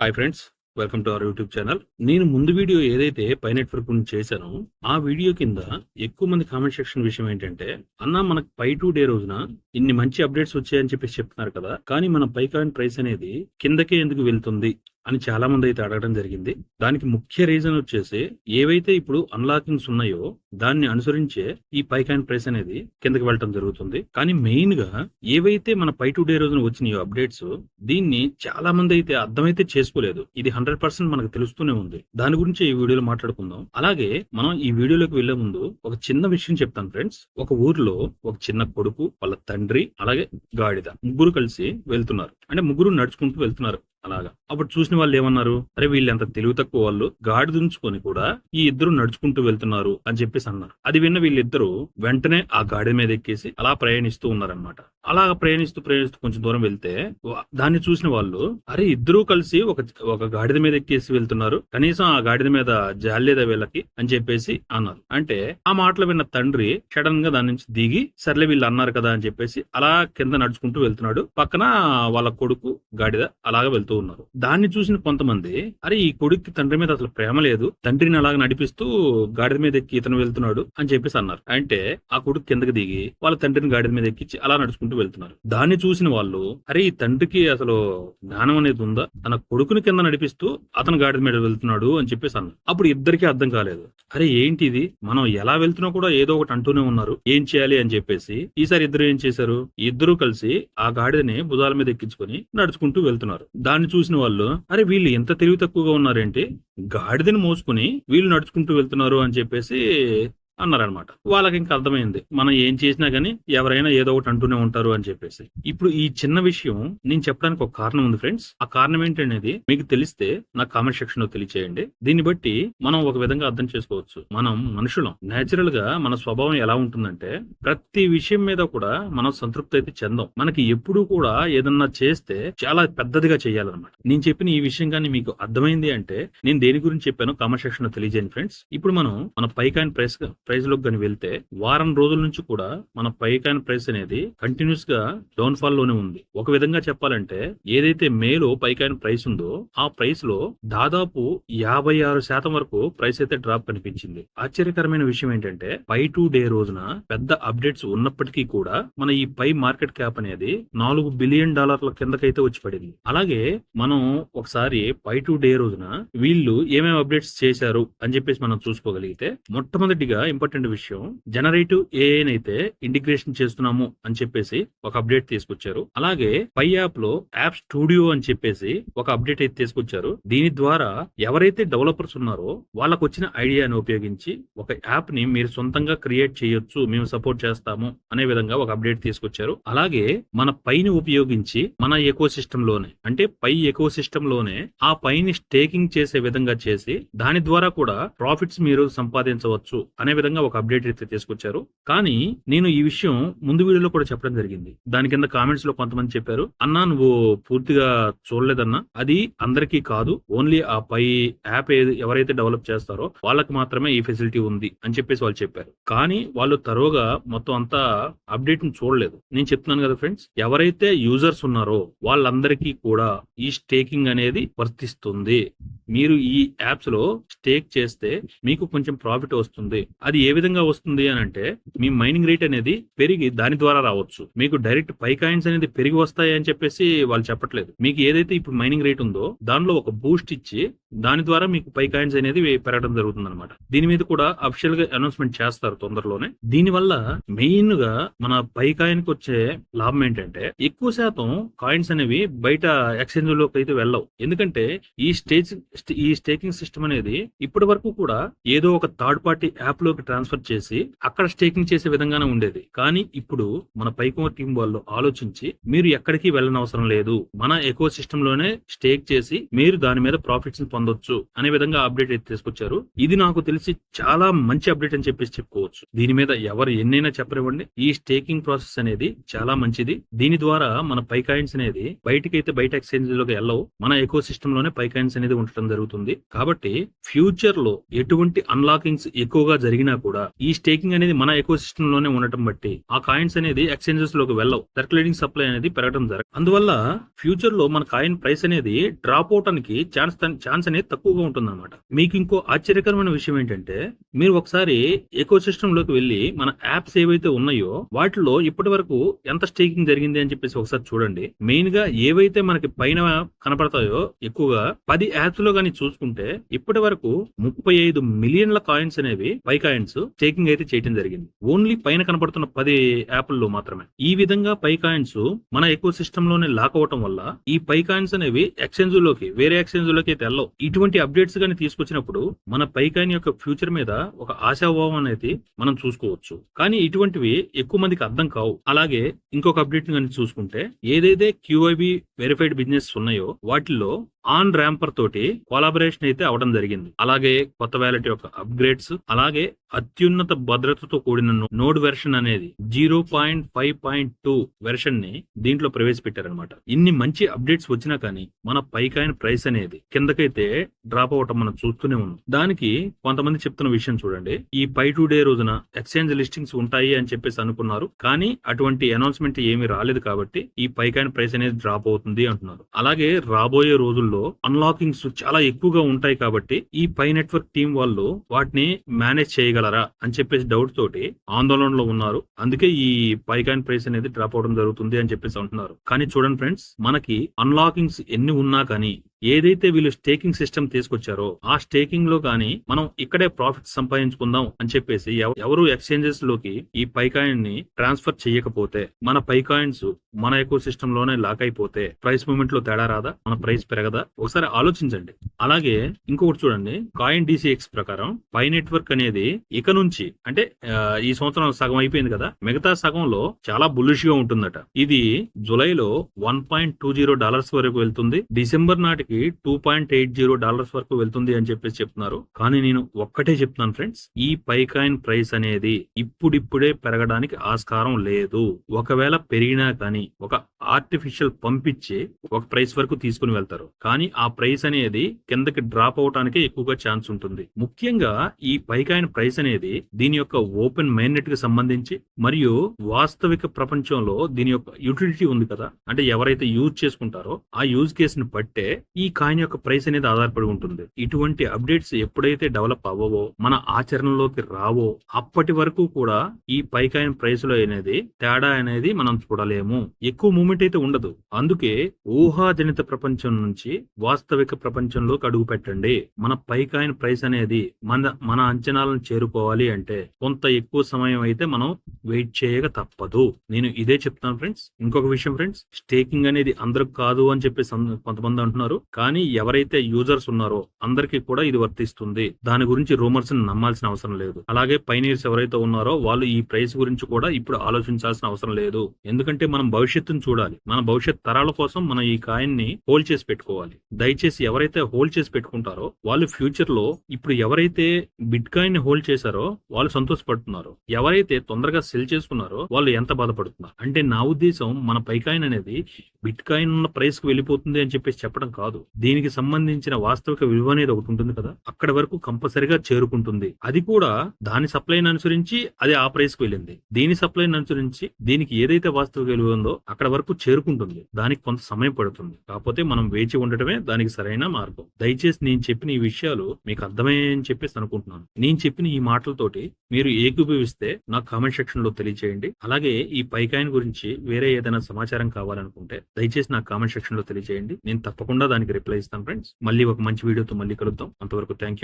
Hi friends, welcome to our YouTube channel. నేను ముందు video ఏదైతే పై నెట్వర్క్ గురించి చేశానో ఆ వీడియో కింద ఎక్కువ మంది కామెంట్ సెక్షన్ విషయం ఏంటంటే, అన్న మనకు పై 2 డే రోజున ఇన్ని మంచి అప్డేట్స్ వచ్చాయని చెప్పేసి చెప్తున్నారు కదా, కానీ మన పై కాయిన్ ప్రైస్ అనేది కిందకే ఎందుకు వెళ్తుంది అని చాలా మంది అయితే అడగడం జరిగింది. దానికి ముఖ్య రీజన్ వచ్చేసి, ఏవైతే ఇప్పుడు అన్లాకింగ్స్ ఉన్నాయో దాన్ని అనుసరించే ఈ పై కాయిన్ ప్రైస్ అనేది కిందకి వెళ్ళటం జరుగుతుంది. కానీ మెయిన్ గా ఏవైతే మన పై 2 డే రోజున వచ్చినాయో అప్డేట్స్, దీన్ని చాలా మంది అయితే అర్థమైతే చేసుకోలేదు. ఇది 100% మనకు తెలుస్తూనే ఉంది. దాని గురించి ఈ వీడియోలో మాట్లాడుకుందాం. అలాగే మనం ఈ వీడియోలోకి వెళ్లే ముందు ఒక చిన్న విషయం చెప్తాను ఫ్రెండ్స్. ఒక ఊర్లో ఒక చిన్న కొడుకు, వాళ్ళ తండ్రి, అలాగే గాడిద ముగ్గురు కలిసి వెళ్తున్నారు. అంటే ముగ్గురు నడుచుకుంటూ వెళ్తున్నారు. అలాగా అప్పుడు చూసిన వాళ్ళు ఏమన్నారు, అరే వీళ్ళు ఎంత తెలివి తక్కువ వాళ్ళు, గాడిద ఉంచుకొని కూడా ఈ ఇద్దరు నడుచుకుంటూ వెళ్తున్నారు అని చెప్పేసి అన్నారు. అది విన్న వీళ్ళిద్దరూ వెంటనే ఆ గాడిద మీద ఎక్కేసి అలా ప్రయాణిస్తూ ఉన్నారనమాట. అలా ప్రయాణిస్తూ కొంచెం దూరం వెళ్తే దాన్ని చూసిన వాళ్ళు, అరే ఇద్దరూ కలిసి ఒక గాడిద మీద ఎక్కేసి వెళ్తున్నారు, కనీసం ఆ గాడిద మీద జాలేదా వీళ్ళకి అని చెప్పేసి అన్నారు. అంటే ఆ మాటలు విన్న తండ్రి సడన్ గా దాని నుంచి దిగి, సర్లే వీళ్ళు అన్నారు కదా అని చెప్పేసి అలా కింద నడుచుకుంటూ వెళ్తున్నాడు. పక్కన వాళ్ళ కొడుకు గాడిద అలాగా వెళ్తూ ఉన్నారు. దాన్ని చూసిన కొంతమంది, అరే ఈ కొడుక్కి తండ్రి మీద అసలు ప్రేమ లేదు, తండ్రిని అలాగ నడిపిస్తూ గాడిద మీద ఎక్కి ఇతను వెళ్తున్నాడు అని చెప్పేసి అన్నారు. అంటే ఆ కొడుకు కిందకి దిగి వాళ్ళ తండ్రిని గాడిద మీద ఎక్కించి అలా నడుచుకుంటూ వెళ్తున్నారు. దాన్ని చూసిన వాళ్ళు, అరే ఈ తండ్రికి అసలు జ్ఞానం అనేది ఉందా, తన కొడుకుని కింద నడిపిస్తూ అతను గాడిద మీద వెళ్తున్నాడు అని చెప్పేసి అన్నారు. అప్పుడు ఇద్దరికి అర్థం కాలేదు. అరే ఏంటి ఇది, మనం ఎలా వెళ్తున్నా కూడా ఏదో ఒకటి అంటూనే ఉన్నారు, ఏం చేయాలి అని చెప్పేసి ఈసారి ఇద్దరు ఏం చేశారు, ఇద్దరు కలిసి ఆ గాడిదని భుజాల మీద ఎక్కించుకొని నడుచుకుంటూ వెళ్తున్నారు. దాన్ని చూసిన వాళ్ళు, అరే వీళ్ళు ఎంత తెలివి తక్కువగా ఉన్నారేంటి, గాడిదని మోసుకుని వీళ్ళు నడుచుకుంటూ వెళ్తున్నారు అని చెప్పేసి అన్నారనమాట. వాళ్ళకి ఇంకా అర్థమైంది, మనం ఏం చేసినా గానీ ఎవరైనా ఏదో ఒకటి అంటూనే ఉంటారు అని చెప్పేసి. ఇప్పుడు ఈ చిన్న విషయం నేను చెప్పడానికి ఒక కారణం ఉంది ఫ్రెండ్స్. ఆ కారణం ఏంటనేది మీకు తెలిస్తే నాకు కామెంట్ సెక్షన్ లో తెలియచేయండి. దీన్ని బట్టి మనం ఒక విధంగా అర్థం చేసుకోవచ్చు. మనం మనుషులం, నేచురల్ గా మన స్వభావం ఎలా ఉంటుందంటే, ప్రతి విషయం మీద కూడా మనం సంతృప్తి అయితే చెందాం. మనకి ఎప్పుడూ కూడా ఏదన్నా చేస్తే చాలా పెద్దదిగా చేయాలన్నమాట. నేను చెప్పిన ఈ విషయం కానీ మీకు అర్థమైంది అంటే, నేను దేని గురించి చెప్పానో కామెంట్ సెక్షన్ లో తెలియజేయండి ఫ్రెండ్స్. ఇప్పుడు మనం మన పై కాయిన్ ప్రైస్ లోకి కానీ వెళ్తే, వారం రోజుల నుంచి కూడా మన పై కాయిన్ ప్రైస్ అనేది కంటిన్యూస్ గా డౌన్ ఫాల్ లోనే ఉంది. ఒక విధంగా చెప్పాలంటే, ఏదైతే మేలో పై కాయిన్ ప్రైస్ ఉందో ఆ ప్రైస్ లో దాదాపు 56% వరకు ప్రైస్ అయితే డ్రాప్ కనిపించింది. ఆశ్చర్యకరమైన విషయం ఏంటంటే, పై 2 డే రోజున పెద్ద అప్డేట్స్ ఉన్నప్పటికీ కూడా మన ఈ పై మార్కెట్ క్యాప్ అనేది $4 బిలియన్ కిందకైతే వచ్చి పడింది. అలాగే మనం ఒకసారి పై 2 డే రోజున వీళ్ళు ఏమేమి అప్డేట్స్ చేశారు అని చెప్పేసి మనం చూసుకోగలిగితే, మొట్టమొదటిగా ఇంపార్టెంట్ విషయం, జనరేటివ్ ఏఐ అయితే ఇంటిగ్రేషన్ చేస్తున్నాము అని చెప్పేసి ఒక అప్డేట్ తీసుకొచ్చారు. అలాగే పై యాప్ లో యాప్ స్టూడియో అని చెప్పేసి ఒక అప్డేట్ అయితే తీసుకొచ్చారు. దీని ద్వారా ఎవరైతే డెవలపర్స్ ఉన్నారో వాళ్ళకు వచ్చిన ఐడియాని ఉపయోగించి ఒక యాప్ ని మీరు సొంతంగా క్రియేట్ చేయొచ్చు, మేము సపోర్ట్ చేస్తాము అనే విధంగా ఒక అప్డేట్ తీసుకొచ్చారు. అలాగే మన పైని ఉపయోగించి మన ఎకో సిస్టమ్ లోనే, అంటే పై ఎకో సిస్టమ్ లోనే ఆ పైని స్టేకింగ్ చేసే విధంగా చేసి దాని ద్వారా కూడా ప్రాఫిట్స్ మీరు సంపాదించవచ్చు అనే విధంగా ఒక అప్డేట్ అయితే తీసుకొచ్చారు. కానీ నేను ఈ విషయం ముందు వీడియోలో కూడా చెప్పడం జరిగింది. దాని కింద కామెంట్స్ లో కొంతమంది చెప్పారు, అన్నా నువ్వు పూర్తిగా చూడలేదన్నా, అది అందరికీ కాదు, ఓన్లీ ఆ పై యాప్ ఎవరైతే డెవలప్ చేస్తారో వాళ్ళకి మాత్రమే ఈ ఫెసిలిటీ ఉంది అని చెప్పేసి వాళ్ళు చెప్పారు. కానీ వాళ్ళు తరోగా మొత్తం అంతా అప్డేట్ ని చూడలేదు. నేను చెప్తున్నాను కదా ఫ్రెండ్స్, ఎవరైతే యూజర్స్ ఉన్నారో వాళ్ళందరికీ కూడా ఈ స్టేకింగ్ అనేది వర్తిస్తుంది. మీరు ఈ యాప్స్ లో స్టేక్ చేస్తే మీకు కొంచెం ప్రాఫిట్ వస్తుంది. అది ఏ విధంగా వస్తుంది అని అంటే, మీ మైనింగ్ రేట్ అనేది పెరిగి దాని ద్వారా రావచ్చు. మీకు డైరెక్ట్ పై కాయిన్స్ అనేది పెరిగి వస్తాయి అని చెప్పేసి వాళ్ళు చెప్పట్లేదు. మీకు ఏదైతే ఇప్పుడు మైనింగ్ రేట్ ఉందో దానిలో ఒక బూస్ట్ ఇచ్చి దాని ద్వారా మీకు పై కాయిన్స్ అనేది పెరగడం జరుగుతుంది అనమాట. దీని మీద కూడా అఫిషియల్ గా అనౌన్స్మెంట్ చేస్తారు తొందరలోనే. దీని వల్ల మెయిన్ గా మన పై కాయిన్ కి వచ్చే లాభం ఏంటంటే, ఎక్కువ శాతం కాయిన్స్ అనేవి బయట ఎక్స్చేంజ్ లోకి అయితే వెళ్ళవు. ఎందుకంటే ఈ స్టేకింగ్ సిస్టమ్ అనేది ఇప్పటి వరకు కూడా ఏదో ఒక థర్డ్ పార్టీ యాప్ లోకి ట్రాన్స్ఫర్ చేసి అక్కడ స్టేకింగ్ చేసే విధంగానే ఉండేది. కానీ ఇప్పుడు మన పైకోర్ టీం వాళ్ళు ఆలోచించి, మీరు ఎక్కడికి వెళ్ళనవసరం లేదు, మన ఎకో సిస్టమ్ లోనే స్టేక్ చేసి మీరు దాని మీద ప్రాఫిట్స్ ని పొందొచ్చు అనే విధంగా అప్డేట్ అయితే తీసుకొచ్చారు. ఇది నాకు తెలిసి చాలా మంచి అప్డేట్ అని చెప్పేసి చెప్పుకోవచ్చు. దీని మీద ఎవరు ఎన్నైనా చెప్పనివ్వండి, ఈ స్టేకింగ్ ప్రాసెస్ అనేది చాలా మంచిది. దీని ద్వారా మన పై కాయిన్స్ అనేది బయట ఎక్స్చేంజ్ లోకి వెళ్ళవు, మన ఎకో సిస్టమ్ లోనే పై కాయిన్స్ అనేది ఉండటం పెట్టడం జరుగుతుంది. కాబట్టి ఫ్యూచర్ లో ఎటువంటి అన్లాకింగ్స్ ఎక్కువగా జరిగినా కూడా ఈ స్టేకింగ్ అనేది మన ఎకో సిస్టమ్ లోనే ఉండటం బట్టి ఆ కాయిన్స్ అనేది ఎక్స్చేంజెస్ లోకి వెళ్ళవు. సర్క్యులేటింగ్ సప్లై అనేది పెరగడం జరగదు. అందువల్ల ఫ్యూచర్ లో మన కాయిన్ ప్రైస్ అనేది డ్రాప్ అవడానికి ఛాన్స్ అనేది తక్కువగా ఉంటుంది అనమాట. మీకు ఇంకో ఆశ్చర్యకరమైన విషయం ఏంటంటే, మీరు ఒకసారి ఎకో సిస్టమ్ లోకి వెళ్లి మన యాప్స్ ఏవైతే ఉన్నాయో వాటిలో ఇప్పటి వరకు ఎంత స్టేకింగ్ జరిగింది అని చెప్పేసి ఒకసారి చూడండి. మెయిన్ గా ఏవైతే మనకి పైన కనపడతాయో ఎక్కువగా 10 యాప్స్ లో కానీ చూసుకుంటే ఇప్పటి వరకు 35 మిలియన్ల కాయిన్స్ అనేవి పై కాయిన్స్ స్టేకింగ్ అయితే చేయడం జరిగింది. ఓన్లీ పైన కనపడుతున్న 10 యాప్ల్లో మాత్రమే. ఈ విధంగా పై కాయిన్స్ మన ఎకో సిస్టమ్ లోనే లాక్ అవటం వల్ల ఈ పై కాయిన్స్ అనేవి ఎక్స్చేంజ్ లోకి వేరే ఎక్స్చేంజ్ లోకి అయితే వెళ్ళవు. ఇటువంటి అప్డేట్స్ గానీ తీసుకొచ్చినప్పుడు మన పై కాయిన్ యొక్క ఫ్యూచర్ మీద ఒక ఆశాభావం అనేది మనం చూసుకోవచ్చు. కానీ ఇటువంటివి ఎక్కువ మందికి అర్థం కావు. అలాగే ఇంకొక అప్డేట్ కానీ చూసుకుంటే, ఏదైతే QIB వెరిఫైడ్ బిజినెస్ ఉన్నాయో వాటిల్లో ఆన్ ర్యాంపర్ తోటి కొలాబరేషన్ అయితే అవడం జరిగింది. అలాగే కొత్త వ్యాలెట్ యొక్క అప్గ్రేడ్స్, అలాగే అత్యున్నత భద్రతతో కూడిన నోడ్ వెర్షన్ అనేది 0.5.2 వెర్షన్ ని దీంట్లో ప్రవేశపెట్టారనమాట. ఇన్ని మంచి అప్డేట్స్ వచ్చినా కానీ మన పై కాయిన్ ప్రైస్ అనేది కిందకైతే డ్రాప్ అవటం మనం చూస్తూనే ఉన్నాం. దానికి కొంతమంది చెప్తున్న విషయం చూడండి. ఈ పై టు డే రోజున ఎక్స్చేంజ్ లిస్టింగ్స్ ఉంటాయి అని చెప్పేసి అనుకున్నారు, కానీ అటువంటి అనౌన్స్మెంట్ ఏమీ రాలేదు కాబట్టి ఈ పై కాయిన్ ప్రైస్ అనేది డ్రాప్ అవుతుంది అంటున్నారు. అలాగే రాబోయే రోజుల్లో అన్లాకింగ్స్ చాలా ఎక్కువగా ఉంటాయి కాబట్టి ఈ పై నెట్వర్క్ టీం వాళ్ళు వాటిని మేనేజ్ చేయగలరా అని చెప్పేసి డౌట్ తోటి ఆందోళనలో ఉన్నారు. అందుకే ఈ పై కాయిన్ ప్రైస్ అనేది డ్రాప్ అవడం జరుగుతుంది అని చెప్పేసి అంటున్నారు. కానీ చూడండి ఫ్రెండ్స్, మనకి అన్లాకింగ్స్ ఎన్ని ఉన్నా కానీ ఏదైతే వీళ్ళు స్టేకింగ్ సిస్టమ్ తీసుకొచ్చారో ఆ స్టేకింగ్ లో కానీ మనం ఇక్కడే ప్రాఫిట్ సంపాదించుకుందాం అని చెప్పేసి ఎవరు ఎక్స్చేంజెస్ లోకి ఈ పై కాయిన్ ని ట్రాన్స్ఫర్ చేయకపోతే, మన పై కాయిన్స్ మన ఎకో సిస్టమ్ లోనే లాక్ అయిపోతే ప్రైస్ మూవ్మెంట్ లో తేడా రాదా? మన ప్రైస్ పెరగదా? ఒకసారి ఆలోచించండి. అలాగే ఇంకొకటి చూడండి, కాయిన్ DCX ప్రకారం పై నెట్వర్క్ అనేది ఇక నుంచి అంటే ఈ సంవత్సరం సగం అయిపోయింది కదా, మిగతా సగంలో చాలా బుల్లిష్ గా ఉంటుందట. ఇది జూలైలో $1.20 వరకు వెళ్తుంది, డిసెంబర్ నాటికి $2.80 వరకు వెళ్తుంది అని చెప్పేసి చెప్తున్నారు. కానీ నేను ఒక్కటే చెప్తున్నాను ఫ్రెండ్స్, ఈ పై కాయిన్ ప్రైస్ అనేది ఇప్పుడిప్పుడే పెరగడానికి ఆస్కారం లేదు. ఒకవేళ పెరిగినా కానీ ఒక ఆర్టిఫిషియల్ పంపించి ఒక ప్రైస్ వరకు తీసుకుని వెళ్తారు, కానీ ఆ ప్రైస్ అనేది కిందకి డ్రాప్ అవడానికి ఎక్కువగా ఛాన్స్ ఉంటుంది. ముఖ్యంగా ఈ పై కాయిన్ ప్రైస్ అనేది దీని యొక్క ఓపెన్ మెయిన్ నెట్ కి సంబంధించి మరియు వాస్తవిక ప్రపంచంలో దీని యొక్క యూటిలిటీ ఉంది కదా, అంటే ఎవరైతే యూజ్ చేసుకుంటారో ఆ యూజ్ కేస్ ని బట్టే ఈ కాయిన్ యొక్క ప్రైస్ అనేది ఆధారపడి ఉంటుంది. ఇటువంటి అప్డేట్స్ ఎప్పుడైతే డెవలప్ అవ్వవో, మన ఆచరణలోకి రావో, అప్పటి వరకు కూడా ఈ పై కాయిన్ ప్రైస్ లో అనేది తేడా అనేది మనం చూడలేము. ఎక్కువ మూమెంట్ అయితే ఉండదు. అందుకే ఊహాజనిత ప్రపంచం నుంచి వాస్తవిక ప్రపంచంలోకి అడుగు పెట్టండి. మన పై కాయిన్ ప్రైస్ అనేది మన అంచనాలను చేరుకోవాలి అంటే కొంత ఎక్కువ సమయం అయితే మనం వెయిట్ చేయక తప్పదు. నేను ఇదే చెప్తాను ఫ్రెండ్స్. ఇంకొక విషయం ఫ్రెండ్స్, స్టేకింగ్ అనేది అందరికి కాదు అని చెప్పేసి కొంతమంది అంటున్నారు, కానీ ఎవరైతే యూజర్స్ ఉన్నారో అందరికీ కూడా ఇది వర్తిస్తుంది. దాని గురించి రూమర్స్ నమ్మాల్సిన అవసరం లేదు. అలాగే పైనీర్స్ ఎవరైతే ఉన్నారో వాళ్ళు ఈ ప్రైస్ గురించి కూడా ఇప్పుడు ఆలోచించాల్సిన అవసరం లేదు. ఎందుకంటే మనం భవిష్యత్తును చూడాలి. మన భవిష్యత్ తరాల కోసం మనం ఈ కాయిన్ ని హోల్డ్ చేసి పెట్టుకోవాలి. దయచేసి ఎవరైతే హోల్డ్ చేసి పెట్టుకుంటారో వాళ్ళు ఫ్యూచర్ లో, ఇప్పుడు ఎవరైతే బిట్ కాయిన్ ని హోల్డ్ చేశారో వాళ్ళు సంతోషపడుతున్నారు, ఎవరైతే తొందరగా సెల్ చేసుకున్నారో వాళ్ళు ఎంత బాధపడుతున్నారు. అంటే నా ఉద్దేశం, మన పై కాయిన్ అనేది బిట్ కాయిన్ ఉన్న ప్రైస్ కు వెళ్ళిపోతుంది అని చెప్పేసి చెప్పడం కాదు. దీనికి సంబంధించిన వాస్తవిక విలువ అనేది ఒకటి ఉంటుంది కదా, అక్కడి వరకు కంపల్సరిగా చేరుకుంటుంది. అది కూడా దాని సప్లైని అనుసరించి అది ఆ ప్రైస్ కు వెళ్ళింది, దీని సప్లైని అనుసరించి దీనికి ఏదైతే వాస్తవిక విలువ ఉందో అక్కడ వరకు చేరుకుంటుంది. దానికి కొంత సమయం పడుతుంది. కాకపోతే మనం వేచి ఉండటమే దానికి సరైన మార్గం. దయచేసి నేను చెప్పిన ఈ విషయాలు మీకు అర్థమయ్యాయని చెప్పేసి అనుకుంటున్నాను. నేను చెప్పిన ఈ మాటలతోటి మీరు ఏకీభవిస్తే నాకు కామెంట్ సెక్షన్ లో తెలియజేయండి. అలాగే ఈ పై కాయిన్ గురించి వేరే ఏదైనా సమాచారం కావాలనుకుంటే దయచేసి నాకు కామెంట్ సెక్షన్ లో తెలియజేయండి. నేను తప్పకుండా దానికి రిప్లై ఇస్తాను ఫ్రెండ్స్. మళ్ళీ ఒక మంచి వీడియోతో మళ్ళీ కలుద్దాం. అంతవరకు థ్యాంక్ యూ.